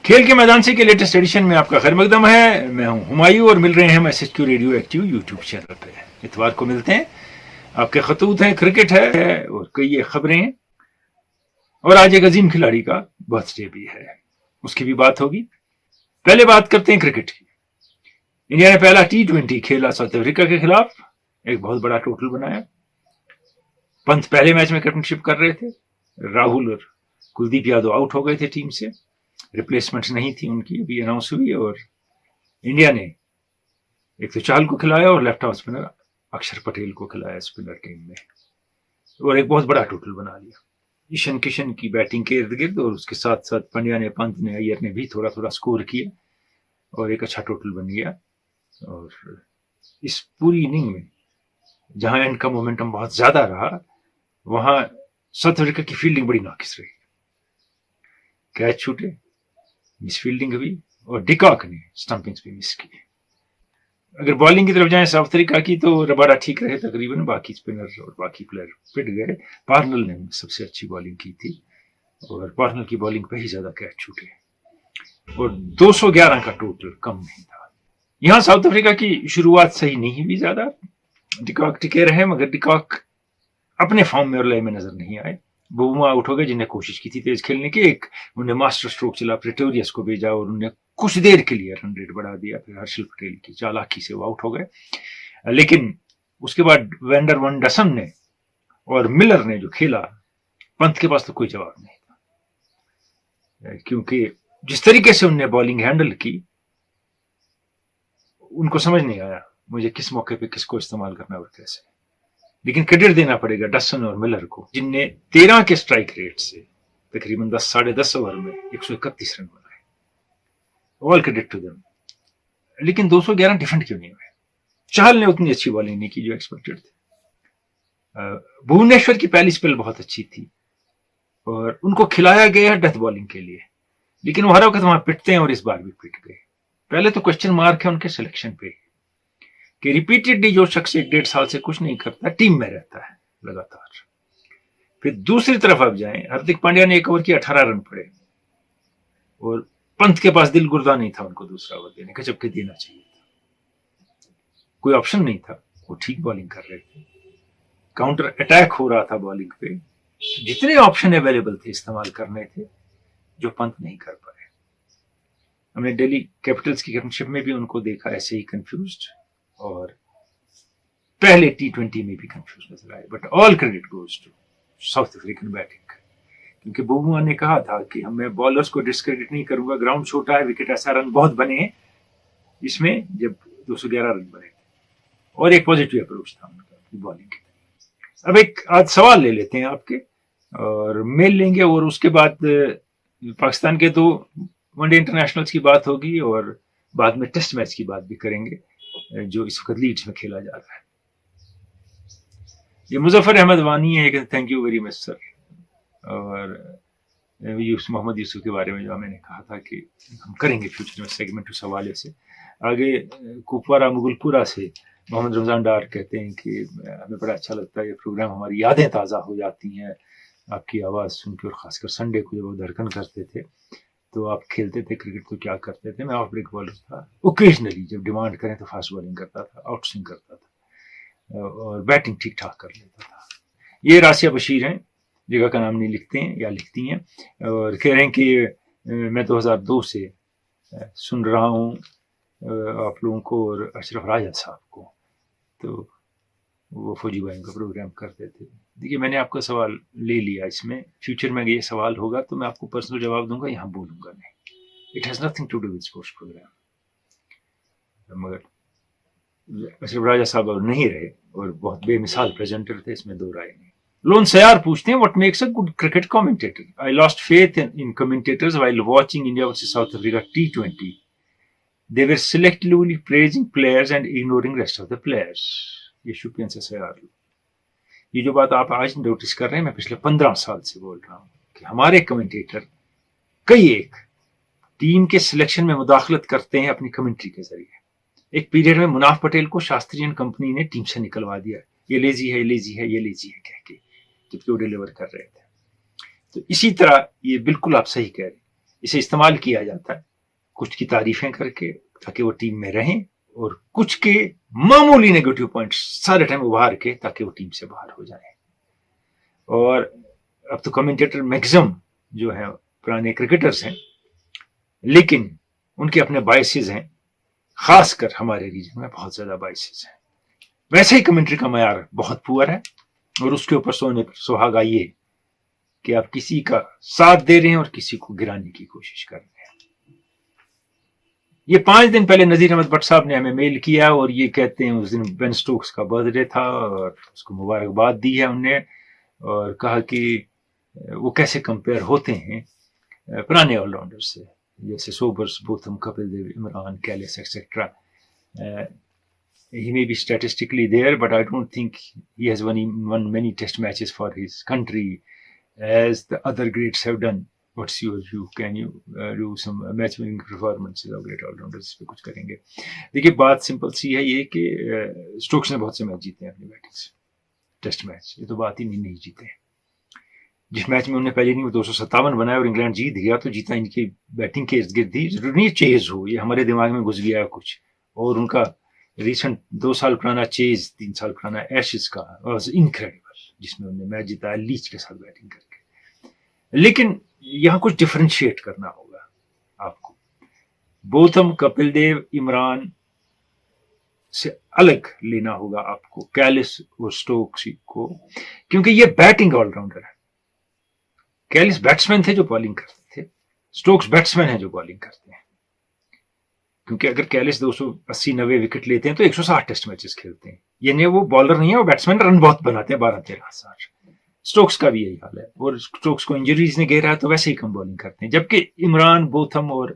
کھیل کے میدان سے کے لیٹسٹ ایڈیشن میں آپ کا خیر مقدم ہے. میں ہوں ہمایوں اور مل رہے ہیں SHQ radio active YouTube channel پہ. اتوار کو ملتے ہیں. آپ کے خطوط ہیں, کرکٹ ہے اور کئی خبریں ہیں, اور آج ایک عظیم کھلاڑی کا برتھ ڈے بھی ہے, اس کی بھی بات ہوگی. پہلے بات کرتے ہیں کرکٹ کی. انڈیا نے پہلا T20 کھیلا ساؤتھ افریقہ کے خلاف, ایک بہت بڑا ٹوٹل بنایا. پنت پہلے میچ میں کیپٹنشپ کر رہے تھے. راہل اور کلدیپ یادو آؤٹ ہو گئے تھے ٹیم سے, ریپلیسمنٹ نہیں تھی ان کی, ابھی اناؤنس ہوئی. اور انڈیا نے ایک تو چہل کو کھلایا اور left off spinner Akshar Patel کو کھلایا اسپنر ٹیم میں, اور ایک بہت بڑا ٹوٹل بنا لیا. ایشن کشن کی بیٹنگ کے ارد گرد, اور اس کے ساتھ ساتھ پنڈیا نے, پنت نے, ایئر نے بھی تھوڑا تھوڑا سکور کیا, اور ایک اچھا ٹوٹل بن گیا. اور اس پوری اننگ میں جہاں اینڈ کا مومنٹم بہت زیادہ رہا, وہاں ساؤتھ افریقہ کی فیلڈنگ بڑی ناقص رہی. کیچ چھوٹے, مس فیلڈنگ ہوئی, اور ڈیکاک نے سٹمپنگز بھی مس کی. اگر بالنگ کی طرف جائیں ساؤتھ افریقہ کی, تو رباڈا ٹھیک رہے تقریباً, باقی اسپنر اور باقی پلیئر پٹ گئے. پارنل نے سب سے اچھی بالنگ کی تھی, اور پارنل کی بالنگ پہ ہی زیادہ کیچ چھوٹے, اور 211 کا ٹوٹل کم نہیں تھا. یہاں ساؤتھ افریقہ کی شروعات صحیح نہیں ہوئی زیادہ. ڈیکاک ٹکے رہے, مگر ڈیکاک اپنے فارم میں اور لئے میں نظر نہیں آئے. بوما آؤٹ ہو گئے, جنہیں کوشش کی تھی تیز کھیلنے کی. ایک انہیں ماسٹر سٹروک چلا, پریٹوریس کو بھیجا, اور انہیں کچھ دیر کے لیے رن ریٹ بڑھا دیا. پھر ہرشل پٹیل کی چالاکی سے وہ آؤٹ ہو گئے. لیکن اس کے بعد وینڈر ون ڈسن نے اور ملر نے جو کھیلا, پنت کے پاس تو کوئی جواب نہیں تھا, کیونکہ جس طریقے سے انہوں نے بالنگ ہینڈل کی, ان کو سمجھ نہیں آیا مجھے کس موقع پہ کس کو استعمال کرنا اور کیسے. لیکن کریڈٹ دینا پڑے گا ڈسن اور ملر کو, جن نے 13 کے سٹرائک ریٹ سے تقریباً 10-10.5 اوور میں 131 رن بنائے. All credit to them. لیکن 211 ڈیفینڈ کیوں نہیں ہوئے؟ چہل نے اتنی اچھی بالنگ نہیں کی جو ایکسپیکٹڈ تھی. بھونیشور کی پہلی سپیل بہت اچھی تھی, اور ان کو کھلایا گیا ڈیتھ بالنگ کے لیے, لیکن وہ ہر وقت وہاں پٹتے ہیں, اور اس بار بھی پٹ گئے. پہلے تو کوشچن مارک ہے ان کے سلیکشن پہ, کہ ریپیٹڈلی جو شخص 1-1.5 سال سے کچھ نہیں کرتا, ٹیم میں رہتا ہے لگاتار. پھر دوسری طرف آپ جائیں, ہاردک پانڈیا نے 1 اوور کی 18 رن پڑے, اور پنت کے پاس دل گردہ نہیں تھا ان کو دوسرا اوور دینے کا, جبکہ دینا چاہیے تھا. کوئی آپشن نہیں تھا, وہ ٹھیک بالنگ کر رہے تھے, کاؤنٹر اٹیک ہو رہا تھا بالنگ پہ. جتنے آپشن اویلیبل تھے استعمال کرنے تھے, جو پنت نہیں کر پائے. ہم نے ڈیلی کیپٹلز کی کیپٹنشپ میں بھی ان کو دیکھا ایسے ہی کنفیوزڈ, اور پہلے T20 میں بھی کنفیوز نظر آئے. But all credit goes to South African batting, کیونکہ بوما نے کہا تھا کہ میں بالرز کو ڈسکریڈٹ نہیں کروں گا, گراؤنڈ چھوٹا ہے, وکٹ ایسا, رن بہت بنے ہیں اس میں, جب 211 رن بنے تھے, اور ایک پازیٹیو اپروچ تھا ان کا بالنگ کی. اب ایک آج سوال لے لیتے ہیں آپ کے, اور میل لیں گے, اور اس کے بعد پاکستان کے 2 ون ڈے انٹرنیشنلز کی بات ہوگی, اور بعد میں ٹیسٹ میچ کی بات بھی کریں گے جو اس وقت لیڈز میں کھیلا جا رہا ہے. یہ مظفر احمد وانی ہے کہ تھینک یو ویری مچ سر, اور محمد یوسف کے بارے میں جو میں نے کہا تھا کہ ہم کریں گے فیوچر میں سیگمنٹ اس حوالے سے. آگے کپوارہ مغل پورہ سے محمد رمضان ڈار کہتے ہیں کہ ہمیں بڑا اچھا لگتا ہے یہ پروگرام, ہماری یادیں تازہ ہو جاتی ہیں آپ کی آواز سن کے, اور خاص کر سنڈے کو جب وہ دھڑکن کرتے تھے تو آپ کھیلتے تھے کرکٹ تو کیا کرتے تھے. میں آف بریک بالر تھا, اوکیجنلی جب ڈیمانڈ کریں تو فاسٹ بالنگ کرتا تھا, آؤٹ سوئنگ کرتا تھا, اور بیٹنگ ٹھیک ٹھاک کر لیتا تھا. یہ راسیہ بشیر ہیں, جگہ کا نام نہیں لکھتے ہیں یا لکھتی ہیں, اور کہہ رہے ہیں کہ میں 2002 سے سن رہا ہوں آپ لوگوں کو اور اشرف راجہ صاحب کو, تو وہ فوجی بھائیوں کا پروگرام کرتے تھے. دیکھیے میں نے آپ کا سوال لے لیا, اس میں فیوچر میں یہ سوال ہوگا تو میں آپ کو پرسنل جواب دوں گا, یہاں بولوں گا نہیں. It has nothing to do with sports program. مگر اشرف راجہ صاحب اب نہیں رہے, اور بہت بے مثال پریزنٹر تھے, اس میں 2 رائے نہیں. لون سیار پوچھتے ہیں what makes a good cricket commentator? I lost faith in commentators while watching India vs South Africa T20. They were selectively praising players and ignoring rest of the players. یہ شوپین سے سیار. یہ جو بات آپ آج نوٹس کر رہے ہیں, میں پچھلے 15 سال سے بول رہا ہوں کہ ہمارے کمنٹیٹر کئی ایک ٹیم کے سلیکشن میں مداخلت کرتے ہیں اپنی کمنٹری کے ذریعے. ایک پیریڈ میں مناف پٹیل کو شاستری کمپنی نے ٹیم سے نکلوا دیا, یہ لیزی ہے, یہ لیزی ہے, یہ لیزی ہے کہہ کے, جبکہ وہ ڈیلیور کر رہے تھے. تو اسی طرح یہ بالکل آپ صحیح کہہ رہے ہیں, اسے استعمال کیا جاتا ہے کچھ کی تعریفیں کر کے تاکہ وہ ٹیم میں رہیں، اور کچھ کے معمولی نیگیٹو پوائنٹس سارے ٹائم ابھار کے تاکہ وہ ٹیم سے باہر ہو جائیں. اور اب تو کمنٹیٹر میکسم جو ہیں پرانے کرکٹرز ہیں، لیکن ان کے اپنے بائسز ہیں، خاص کر ہمارے ریجن میں بہت زیادہ بائسز ہیں. ویسے ہی کمنٹری کا معیار بہت پور ہے، اور اس کے اوپر سونے پر سہاگا یہ کہ آپ کسی کا ساتھ دے رہے ہیں اور کسی کو گرانے کی کوشش کر رہے ہیں. یہ 5 دن پہلے نذیر احمد بٹ صاحب نے ہمیں میل کیا اور یہ کہتے ہیں اس دن بین سٹوکس کا برتھ ڈے تھا اور اس کو مبارکباد دی ہے انہوں نے، اور کہا کہ وہ کیسے کمپیئر ہوتے ہیں پرانے آل راؤنڈر سے جیسے Sobers, Botham, Kapil Dev, Imran, Kallis etcetera. He may be statistically there, but I don't think he has won many test matches for his country as the other greats have done. What's your view? Can you do some match winning performances of great all-rounders? اس پہ کچھ کریں گے. دیکھیے بات simple سی ہے یہ کہ Stokes نے بہت سے میچ جیتے ہیں اپنی بیٹنگ سے، ٹیسٹ میچ، یہ تو بات ہی نہیں جیتے ہیں. جس میچ میں انہوں نے پہلے نہیں 257 بنایا اور انگلینڈ جیت گیا تو جیتا ان کی بیٹنگ کے ارد گرد تھی. ضروری نہیں چیز ہو، یہ ہمارے دماغ میں گھس گیا کچھ. اور ان کا ریسنٹ 2 سال پرانا چیز، 3 سال پرانا ایشز کا واز انکریڈیبل، جس میں انہوں نے میچ جیتا لیچ کے ساتھ بیٹنگ کر کے. لیکن یہاں کچھ ڈفرینشیٹ کرنا ہوگا آپ کو. بوتھم، کپل دیو، عمران سے الگ لینا ہوگا آپ کو کیلس اور سٹوکس کو، کیونکہ یہ بیٹنگ آل راؤنڈر ہے. کیلس بیٹسمین تھے جو بالنگ کرتے تھے، سٹوکس بیٹسمین ہیں جو بالنگ کرتے ہیں. کیونکہ اگر کیلس 280-90 وکٹ لیتے ہیں تو 160 ٹیسٹ میچز کھیلتے ہیں، یعنی وہ بالر نہیں ہے، وہ بیٹسمین، رن بہت بناتے ہیں 12-13,000. سٹوکس کا بھی یہی حال ہے، اور سٹوکس کو انجریز نے گھیرا ہے تو ویسے ہی کم بالنگ کرتے ہیں. جبکہ عمران، بوتھم اور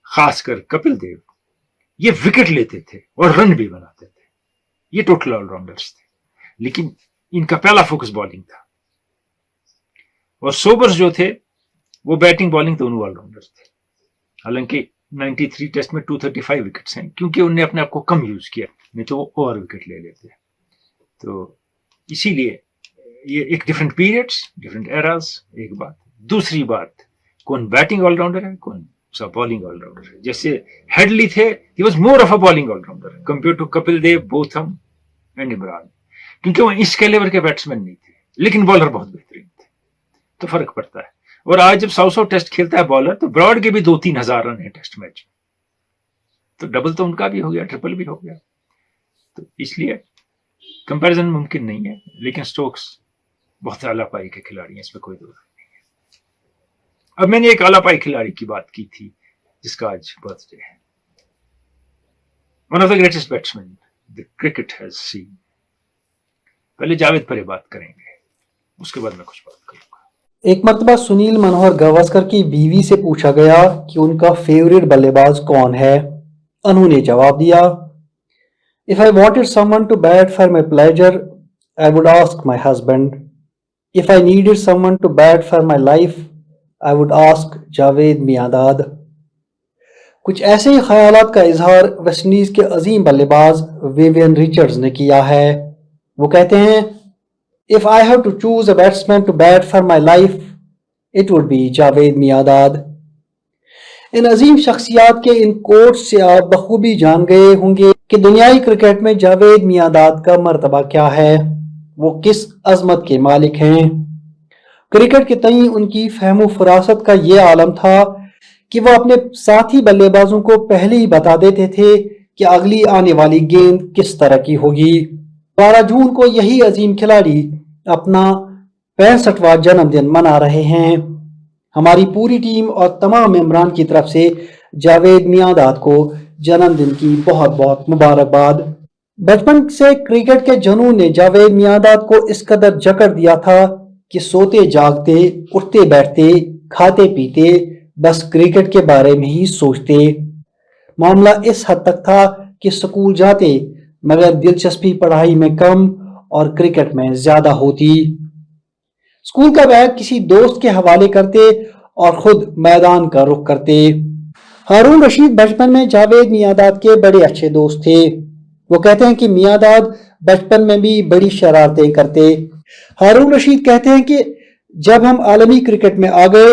خاص کر کپل دیو یہ وکٹ لیتے تھے اور رن بھی بناتے تھے. یہ ٹوٹل آل راؤنڈرز تھے، لیکن ان کا پہلا فوکس بالنگ تھا. اور سوبرز جو تھے وہ بیٹنگ بالنگ دونوں آل راؤنڈر تھے. حالانکہ 93 ٹیسٹ میں 235 وکٹس ہیں، کیونکہ انہوں نے اپنے آپ کو کم یوز کیا، نہیں تو وہ اور وکٹ لے لیتے. تو اسی لیے یہ ایک ڈفرینٹ پیریڈس، ڈفرینٹ ایراز، ایک بات. دوسری بات، کون بیٹنگ آل راؤنڈر ہے، کون سا بالنگ آل راؤنڈر ہے. جیسے ہیڈلی تھے، he was more of a bowling all rounder compare to Kapil Dev, Botham and Imran, کیونکہ وہ اس کیلیبر کے بیٹسمین نہیں تھے لیکن بالر بہت بہترین تھے. تو فرق پڑتا ہے. اور آج جب 100 ٹیسٹ کھیلتا ہے بالر تو براڈ کے بھی 2-3 ہزار رن ہیں ٹیسٹ میچ میں، تو ڈبل تو ان کا بھی ہو گیا، ٹرپل بھی ہو گیا. تو اس لیے کمپیریزن ممکن نہیں ہے. لیکن سٹوکس بہت اعلیٰ پائی کے کھلاڑی ہیں، اس میں کوئی دور نہیں ہے. اب میں نے ایک اعلیٰ پائی کھلاڑی کی بات کی تھی جس کا آج برتھ ڈے ہے. One of the greatest batsman the cricket has seen. پہلے جاوید پر بات کریں گے، اس کے بعد میں کچھ بات کروں گا. ایک مرتبہ سنیل منوہر گواسکر کی بیوی سے پوچھا گیا کہ ان کا فیوریٹ بلے باز کون ہے. انہوں نے جواب دیا، If I wanted someone to bat for my pleasure, I would ask my husband. If I needed someone to bat for my life, I would ask Javed Miandad. کچھ ایسے ہی خیالات کا اظہار ویسٹ انڈیز کے عظیم بلے باز ویوین ریچرڈز نے کیا ہے. وہ کہتے ہیں، If I have to choose a batsman to bat for my life, it would be Javed Miandad. ان عظیم شخصیات کے ان کوٹس سے آپ بخوبی جان گئے ہوں گے کہ دنیائی کرکٹ میں جاوید میانداد کا مرتبہ کیا ہے، وہ کس عظمت کے مالک ہیں. کرکٹ کے تئیں ان کی فہم و فراست کا یہ عالم تھا کہ وہ اپنے ساتھی بلے بازوں کو پہلے ہی بتا دیتے تھے کہ اگلی آنے والی گیند کس طرح کی ہوگی. 12 جون کو یہی عظیم کھلاڑی اپنا 65واں جنم دن منا رہے ہیں. ہماری پوری ٹیم اور تمام ممبران کی طرف سے جاوید میانداد کو جنم دن کی بہت بہت مبارکباد. بچپن سے کرکٹ کے جنون نے جاوید میانداد کو اس قدر جکڑ دیا تھا کہ سوتے جاگتے، اٹھتے بیٹھتے، کھاتے پیتے بس کرکٹ کے بارے میں ہی سوچتے. معاملہ اس حد تک تھا کہ سکول جاتے مگر دلچسپی پڑھائی میں کم اور کرکٹ میں زیادہ ہوتی. اسکول کا بیگ کسی دوست کے حوالے کرتے اور خود میدان کا رخ کرتے. ہارون رشید بچپن میں جاوید میانداد کے بڑے اچھے دوست تھے. وہ کہتے ہیں کہ میانداد بچپن میں بھی بڑی شرارتیں کرتے. ہارون رشید کہتے ہیں کہ جب ہم عالمی کرکٹ میں آ گئے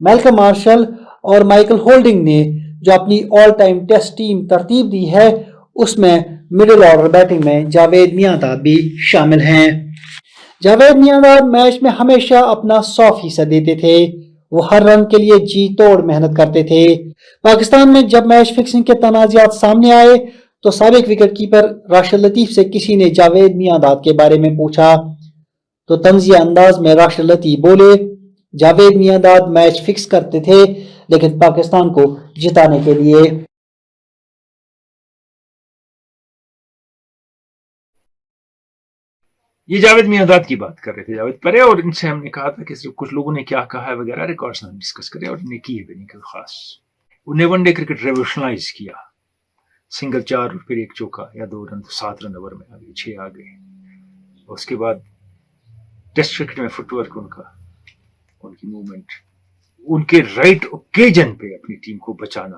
میلکم مارشل اور مائیکل ہولڈنگ نے جو اپنی آل ٹائم ٹیسٹ ٹیم ترتیب دی ہے اس میں مڈل آرڈر بیٹنگ میں جاوید میانداد بھی شامل ہیں۔ جاوید میانداد میچ میں ہمیشہ اپنا 100% دیتے تھے، وہ ہر رن کے لیے جی توڑ محنت کرتے تھے۔ پاکستان میں جب میچ فکسنگ کے تنازعات سامنے آئے تو سابق وکٹ کیپر راشد لطیف سے کسی نے جاوید میانداد کے بارے میں پوچھا تو طنزیہ انداز میں راشد لطیف بولے، جاوید میانداد میچ فکس کرتے تھے لیکن پاکستان کو جتانے کے لیے۔ یہ جاوید میانداد کی بات کر رہے تھے جاوید پرے، اور ان سے ہم نے کہا تھا کہ صرف کچھ لوگوں نے کیا کہا ہے وغیرہ ریکارڈز ہم ڈسکس کریں، اور انہیں کی ہے بھی نہیں کوئی خاص۔ انہیں ون ڈے کرکٹ ریولیوشنائز کیا، سنگل 4 اور پھر 1 چوکا یا 2 رن تو 7 رن اوور میں آ گئے، 6 آ گئے۔ اس کے بعد ٹیسٹ کرکٹ میں فٹ ورک ان کا، ان کی موومنٹ، ان کے رائٹ اوکیجن پہ اپنی ٹیم کو بچانا۔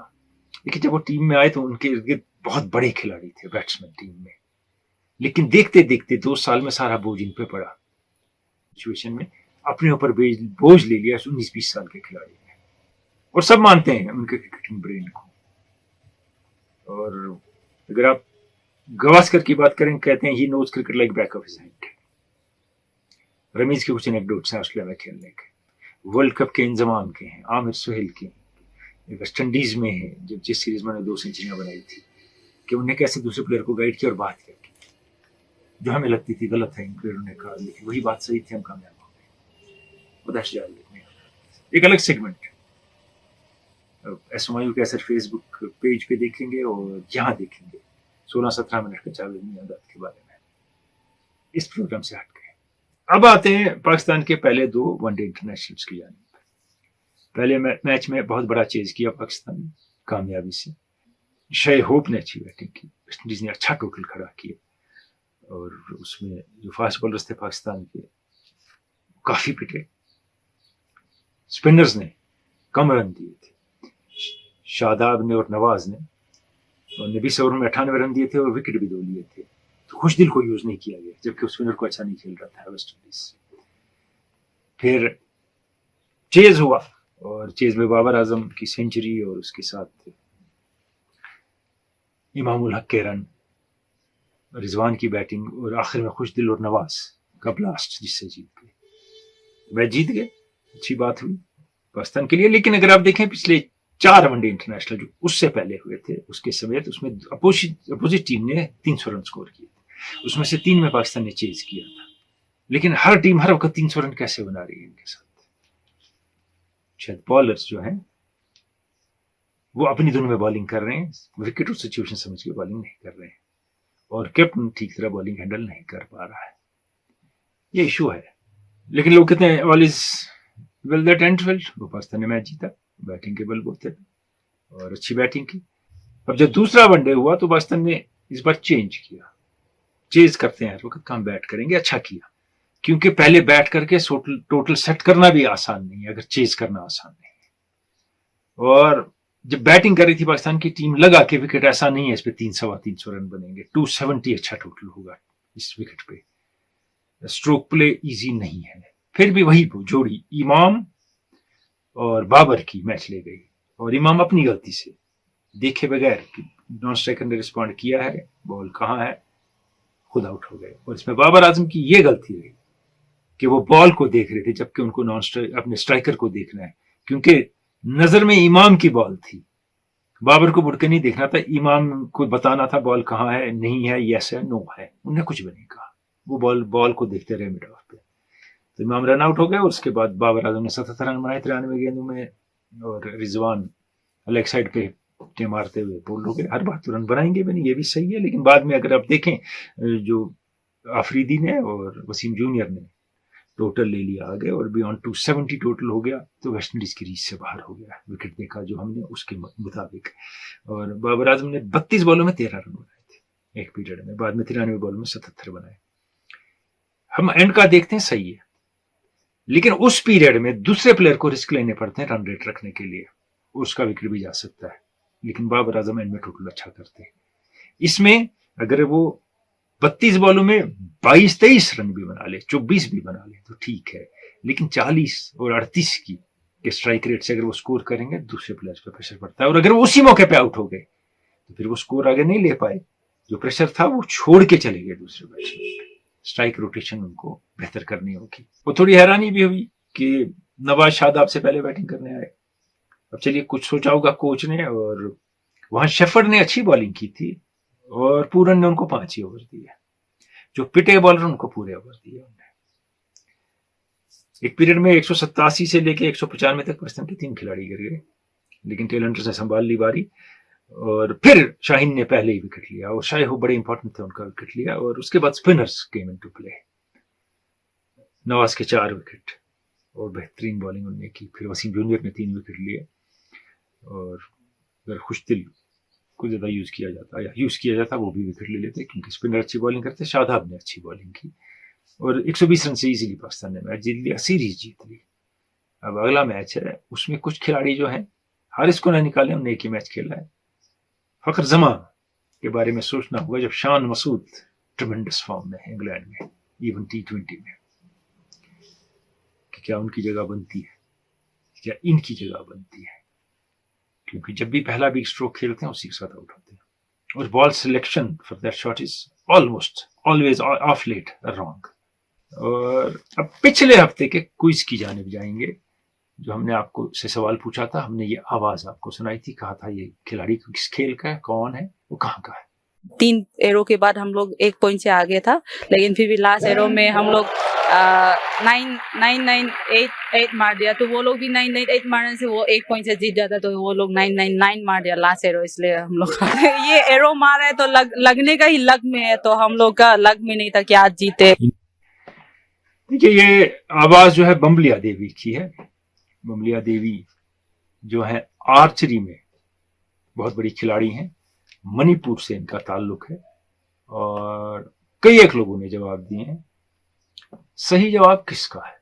لیکن جب وہ ٹیم میں آئے تو ان کے ارد گرد بہت بڑے کھلاڑی تھے بیٹسمین ٹیم میں، لیکن دیکھتے دیکھتے 2 سال میں سارا بوجھ ان پہ پڑا۔ سچویشن میں اپنے اوپر بوجھ لے لیا 19-20 سال کے کھلاڑی نے، اور سب مانتے ہیں ان کے کرکٹنگ برین کو۔ اور اگر آپ گواسکر کی بات کریں، کہتے ہیں he knows cricket like back of his hand. Ramiz کے کچھ انیکڈوٹس ہیں آسٹریلیا میں کھیلنے کے، ورلڈ کپ کے انضمام کے ہیں، عامر سہیل کے ہیں، ویسٹ انڈیز میں ہے جب جس سیریز میں نے 2 سینچریاں بنائی تھی، کہ انہیں کیسے دوسرے پلیئر کو گائیڈ کیا اور بات کیا کی، جو ہمیں لگتی تھی غلط ہے ان پلیئروں نے کہا، لیکن وہی بات صحیح تھی، ہم کامیاب ہو گئے۔ بدش جاری دیکھنے ایک الگ سیگمنٹ ایس ایم آئی کا اثر فیس بک پیج پہ دیکھیں گے اور یہاں دیکھیں گے 16-17 منٹ کا جاوید میانداد کے بارے میں اس پروگرام سے ہٹ گئے۔ اب آتے ہیں پاکستان کے پہلے 2 ون ڈے انٹرنیشنلز کی جانب۔ پہلے میچ میں بہت بڑا چیز کیا پاکستان نے کامیابی سے، شاہ ہوپ نے اچھی بیٹنگ کی، ویسٹ انڈیز نے اچھا ٹوٹل کھڑا کیا، اور اس میں جو فاسٹ بالرز تھے پاکستان کے کافی پٹے، اسپنرز نے کم رن دیے تھے، شاداب نے اور نواز نے، اور 20 اوور میں 98 رن دیے تھے اور وکٹ بھی 2 لیے تھے، تو خوش دل کو یوز نہیں کیا گیا، جبکہ اسپنر کو اچھا نہیں کھیل رہا تھا ویسٹ انڈیز۔ پھر چیز ہوا، اور چیز میں بابر اعظم کی سینچری اور اس کے ساتھ امام الحق کے رن، رضوان کی بیٹنگ، اور آخر میں خوش دل اور نواز کا بلاسٹ جس سے جیت گئے۔ میچ جیت گئے، اچھی بات ہوئی پاکستان کے لیے۔ لیکن اگر آپ دیکھیں پچھلے 4 ون ڈے انٹرنیشنل جو اس سے پہلے ہوئے تھے اس کے سمیت، اس میں اپوزٹ ٹیم نے 300 رن سکور کیے تھے، اس میں سے 3 میں پاکستان نے چیز کیا تھا۔ لیکن ہر ٹیم ہر وقت 300 رن کیسے بنا رہی ہے ان کے ساتھ؟ شاید بالرز جو ہیں وہ اپنی دنوں میں بالنگ کر رہے ہیں، وکٹ اور سچویشن سمجھ کے بالنگ نہیں کر رہے ہیں، اور کیپٹن ٹھیک طرح بالنگ ہینڈل نہیں کر پا رہا ہے، یہ ایشو ہے۔ لیکن لوگ کہتے ہیں آل از ویل دیٹ اینڈز ویل، وہ پاکستان نے میچ جیتا، بیٹنگ کے بل بوتے اور اچھی بیٹنگ کی۔ اب جب دوسرا ون ڈے ہوا تو پاکستان نے اس بار چینج کیا، چیز کرتے ہیں ہر وقت، کام بیٹ کریں گے، اچھا کیا، کیونکہ پہلے بیٹ کر کے ٹوٹل سیٹ کرنا بھی آسان نہیں ہے اگر چیز کرنا آسان نہیں ہے۔ اور جب بیٹنگ کر رہی تھی پاکستان کی ٹیم، لگا کہ وکٹ ایسا نہیں ہے اس پہ 300 رن بنیں گے، 270 اچھا ٹوٹل ہوگا اس وکٹ پہ، اسٹروک پلے ایزی نہیں ہے۔ پھر بھی وہی جوڑی امام اور بابر کی میچ لے گئی، اور امام اپنی غلطی سے دیکھے بغیر کہ نان اسٹرائکر نے رسپونڈ کیا ہے، بال کہاں ہے، خود آؤٹ ہو گئے۔ اور اس میں بابر اعظم کی یہ غلطی رہی کہ وہ بال کو دیکھ رہے تھے جبکہ ان کو اپنے اسٹرائکر کو دیکھنا ہے، کیونکہ نظر میں امام کی بال تھی، بابر کو مڑ کے نہیں دیکھنا تھا، امام کو بتانا تھا بال کہاں ہے، نہیں ہے، یس ہے، نو ہے، انہوں نے کچھ بھی نہیں کہا، وہ بال کو دیکھتے رہے مڈ آف پہ، تو امام رن آؤٹ ہو گئے۔ اور اس کے بعد بابر اعظم نے 77 رن بنائے 93 گیندوں میں، اور رضوان لیگ سائڈ پہ مارتے ہوئے بول ہو گئے۔ ہر بار تو رن بنائیں گے بھی نہیں، یہ بھی صحیح ہے، لیکن بعد میں اگر آپ دیکھیں جو آفریدی نے اور وسیم جونیئر نے ٹوٹل لے لیا آگے، اور بیانڈ 270 ٹوٹل ہو گیا، تو ویسٹ انڈیز کی ریس سے باہر ہو گیا، وکٹ دیکھا جو ہم نے اس کے مطابق۔ اور بابر اعظم نے 32 بالوں میں 13 رن بنائے تھے ایک پیریڈ میں، بعد میں 93 بالوں میں 77 بنائے۔ ہم اینڈ کا دیکھتے ہیں، صحیح ہے، لیکن اس پیریڈ میں دوسرے پلیئر کو رسک لینے پڑتے ہیں رن ریٹ رکھنے کے لیے، اس کا وکٹ بھی جا سکتا ہے، لیکن بابر اعظم اینڈ میں ٹوٹل اچھا کرتے ہیں۔ اس میں اگر وہ 32 بالوں میں 22-23 رن بھی بنا لے، 24 بھی بنا لے تو ٹھیک ہے، لیکن 40 اور 38 کی کہ اسٹرائک ریٹ سے اگر وہ اسکور کریں گے دوسرے پلیئر پہ پریشر پڑتا ہے, اور اگر وہ اسی موقع پہ آؤٹ ہو گئے تو پھر وہ اسکور آگے نہیں لے پائے, جو پریشر تھا وہ چھوڑ کے چلے گئے دوسرے بیٹسمین. اسٹرائک روٹیشن ان کو بہتر کرنی ہوگی. وہ تھوڑی حیرانی بھی ہوئی کہ نواز شاداب سے پہلے بیٹنگ کرنے آئے. اب چلیے کچھ سوچا ہوگا کوچ نے, اور وہاں شیفرڈ نے اچھی بالنگ کی تھی اور پورن نے ان کو 5 ہی اوور دیے. جو پٹے بالر ان کو پورے اوور دیے. ایک پیریڈ میں 187 سے لے کے 195 تک پاکستان کے 3 کھلاڑی گر گئے, لیکن ٹیلنٹرز نے سنبھال لی باری, اور پھر شاہین نے پہلے ہی وکٹ لیا, اور شاہین بڑے امپورٹنٹ تھے, ان کا وکٹ لیا, اور اس کے بعد اسپنرز کیم انٹو پلے. نواز کے 4 وکٹ اور بہترین بالنگ انہوں نے کی. پھر وسیم جونیئر نے 3 وکٹ لیے, اور اگر خوش دل کو زیادہ یوز کیا جاتا وہ بھی وکٹ لے لیتے, کیونکہ اسپنر اچھی بالنگ کرتے. شاداب نے اچھی بالنگ کی, اور 120 رن سے ایزیلی پاکستان نے میچ جیت لیا, سیریز جیت لی. اب اگلا میچ ہے, اس میں کچھ کھلاڑی جو ہیں حارث کو نہ نکالے, انہوں نے ایک ہی میچ کھیلا ہے. فخر زمان کے بارے میں سوچنا ہوگا, جب شان مسعود ٹریمنڈس فارم میں ہے انگلینڈ میں, ایون T20 میں, کہ کیا ان کی جگہ بنتی ہے, کیا ان کی جگہ بنتی ہے, کیونکہ جب بھی پہلا بگ اسٹروک کھیلتے ہیں اسی کے ساتھ آؤٹ ہوتے ہیں, اور ball selection for that shot is almost always of late wrong. اور اب پچھلے ہفتے کے کوئز کی جانب جائیں گے, جو ہم نے آپ کو سے سوال پوچھا تھا. ہم نے یہ آواز آپ کو سنائی تھی, کہا تھا یہ کھلاڑی کس کھیل کا ہے, کون ہے, وہ کہاں کا ہے. 3 ایرو کے بعد ہم لوگ 1 پوائنٹ سے آگے تھا, لیکن پھر بھی لاسٹ ایرو میں ہم لوگ 998 مار دیا, تو وہ لوگ بھی 998 مارنے سے وہ 1 پوائنٹ سے جیت جاتا, تو وہ لوگ 999 مار دیا لاسٹ ایرو. اس لیے ہم لوگ یہ ایرو مارا ہے تو لگنے کا ہی لگ میں ہے, تو ہم لوگ کا لگ میں نہیں تھا کہ آج جیتے. دیکھیے یہ آواز جو ہے بمبلیا دیوی کی ہے. بمبلیا دیوی جو ہے آرچری میں بہت بڑی کھلاڑی ہیں, منی پور سے ان کا تعلق ہے, اور کئی ایک لوگوں نے جواب دیے ہیں. صحیح جواب کس کا ہے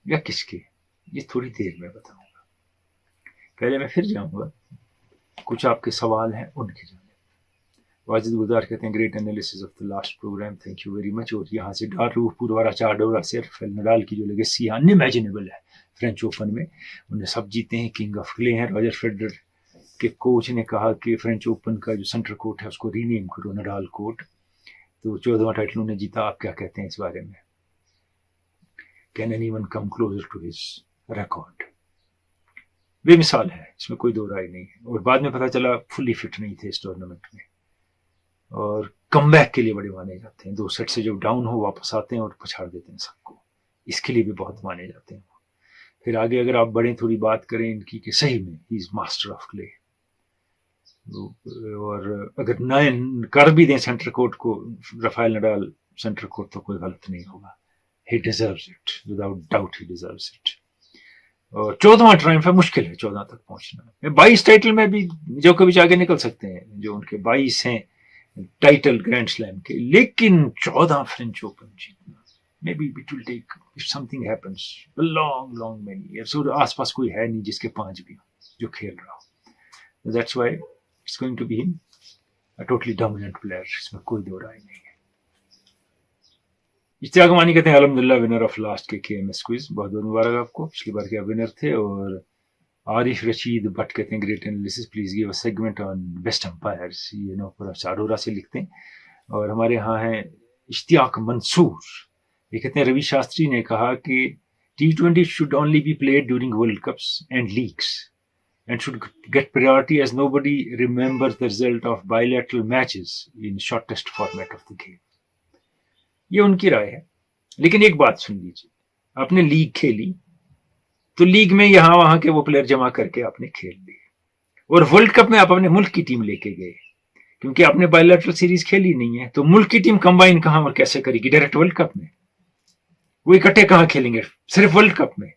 یا کس کے, یہ تھوڑی دیر میں بتاؤں گا. پہلے میں پھر جاؤں گا, کچھ آپ کے سوال ہیں ان کے جانب. واجد گزار کہتے ہیں great analysis of the last program, thank you very much. اور یہاں سے ڈارو پوروارا چاڈورا سے رافیل نڈال کی جو لیگیسی ہے انمیجنیبل ہے فرینچ اوپن میں, انہیں سب جیتے ہیں, کنگ آف کلے ہیں. راجر فیڈرر کے کوچ نے کہا کہ فرینچ اوپن کا جو سینٹر کورٹ ہے اس کو ری نیم کرو نڈال کورٹ, تو 14واں ٹائٹل انہوں نے جیتا. آپ کیا کہتے ہیں اس بارے میں؟ Can anyone come closer to his record? بے مثال ہے, اس میں کوئی دو رائے نہیں ہے. اور بعد میں پتا چلا فلی فٹ نہیں تھے اس ٹورنامنٹ میں, اور کم بیک کے لیے بڑے مانے جاتے ہیں. 2 سیٹ سے جب ڈاؤن ہو واپس آتے ہیں اور پچھاڑ دیتے ہیں سب کو, اس کے لیے بھی بہت مانے جاتے ہیں. پھر آگے اگر آپ بڑے تھوڑی بات کریں ان کی کہ صحیح میں ہی از ماسٹر آف کلے, اور اگر 9 کر بھی دیں سینٹر کورٹ کو رافائل نڈال سینٹر کورٹ, تو کوئی غلط نہیں ہوگا. He deserves it, without doubt he deserves it. اور 14واں ٹرائمف ہے, مشکل ہے 14 تک پہنچنا. 22 ٹائٹل میں بھی جو کبھی آگے نکل سکتے ہیں, جو ان کے 22 ہیں ٹائٹل گرینڈ سلیم کے, لیکن 14 فرینچ اوپن جیتنا maybe it will take, if something happens, a long many years. So آس پاس کوئی ہے نہیں جس کے 5 بھی ہوں جو کھیل رہا ہو. That's why it's going to be him, a totally dominant player. اس میں کوئی دو رائے نہیں ہے. اشتیاق مانی کہتے ہیں الحمدللہ ونر آف لاسٹ کے KMS کوئز, بہت بہت مبارک آپ کو, پچھلی بار کے آپ ونر تھے. اور عارف رشید بٹ کہتے ہیں great analysis, please give a segment on best umpires. یہ نوپورا چاڈورا سے لکھتے ہیں. اور ہمارے ہاں ہیں اشتیاق منصور, یہ کہتے ہیں روی شاستری نے کہا کہ T20 should only be played during World Cups and leagues and should get priority as nobody remembers the result of bilateral matches in shortest format of the game. یہ ان کی رائے ہے, لیکن ایک بات سن لیجیے, آپ نے لیگ کھیلی تو لیگ میں یہاں وہاں کے وہ پلیئر جمع کر کے آپ نے کھیل لی, اور ورلڈ کپ میں آپ اپنے ملک کی ٹیم لے کے گئے, کیونکہ آپ نے بائیلیٹرل سیریز کھیلی نہیں ہے. تو ملک کی ٹیم کمبائن کہاں اور کیسے کرے گی ڈائریکٹ ورلڈ کپ میں؟ وہ اکٹھے کہاں کھیلیں گے, صرف ورلڈ کپ میں,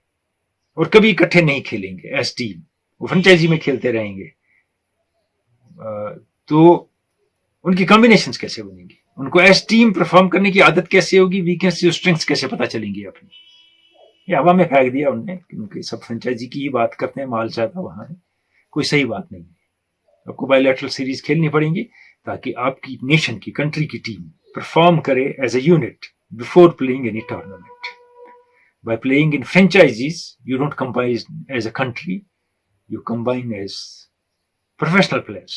اور کبھی اکٹھے نہیں کھیلیں گے ایز ٹیم, وہ فرنچائزی میں کھیلتے رہیں گے. تو ان کی کمبینیشنز کیسے بنیں گی, ان کو ایز ٹیم پرفارم کرنے کی عادت کیسے ہوگی, ویکنس اور اسٹرینگس کیسے پتہ چلیں گی اپنی؟ یہ ہوا میں پھینک دیا انہوں نے, کیونکہ سب فرنچائزی کی ہی بات کرتے ہیں, مال زیادہ وہاں ہے. کوئی صحیح بات نہیں ہے. آپ کو بائیلیٹرل سیریز کھیلنی پڑیں گی تاکہ آپ کی نیشن کی, کنٹری کی ٹیم پرفارم کرے as a unit before playing any tournament. By playing in franchises, you don't combine as a country, you combine as professional players.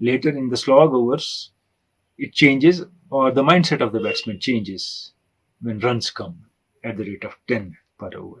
Later in the slog overs, it changes, or the mindset of the batsman changes when runs come at the rate of 10 per over.